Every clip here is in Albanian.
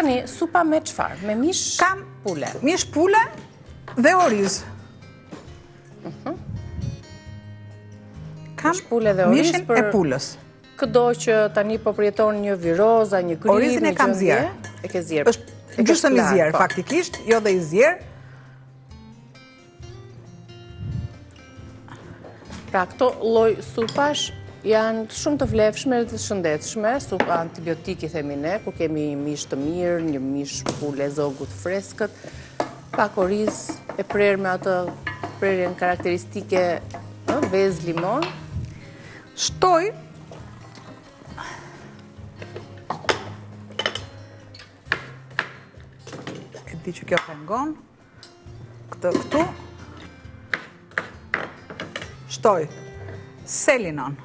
Tani, supa me çfarë? Me mish pule? Mish pule dhe oriz. Kam mishin e pulës. Këdo që tani po përjeton një viroza, një grip, orizin e kam zjerë. E ke zjerë. Është gjysëm i zjerë, faktikisht, jo dhe i zjerë. Pra, këto lloj supash janë shumë të vlefshme dhe të shëndetshme, supa antibiotiki themi ne, ku kemi mish të mirë, një mish pule zogut freskët, pak oriz e prerë me atë prerjen karakteristike, vezë limon. Shtoj e di që kjo pengon këtë këtu. Shtoj selinon,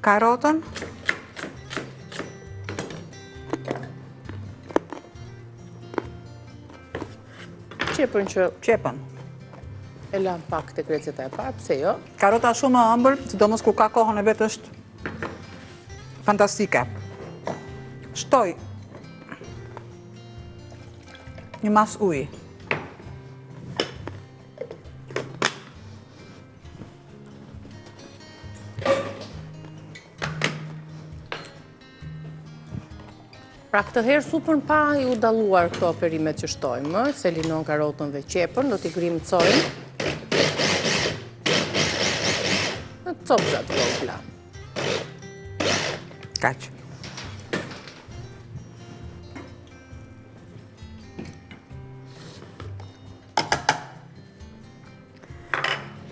karotën, qepën. E lam pak të receta e parë, pse jo? Karota shumë e ëmbël, sidomos kur ka kohën e vetë është fantastike. Shtoj një mas ujë. Pra këtë herë supën pa i u dalluar këto perimet që shtojmë, selinon, karotën dhe qepën, do t'i grimcojmë në copëzat vogla. Kaq.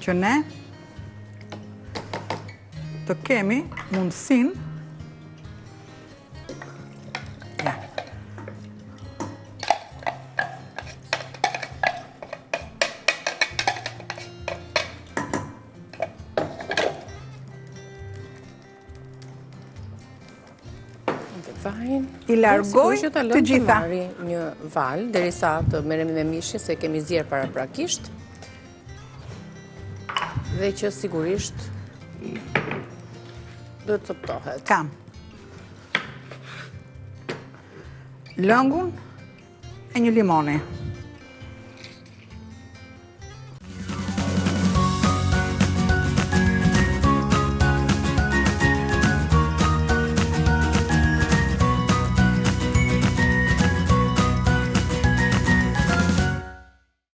Që ne të kemi mundësin i largoj të gjitha. Një val, derisa të merremi me mishin, se kemi zjerë paraprakisht, dhe që sigurisht do të coptohet. Kam lëngun e një limoni.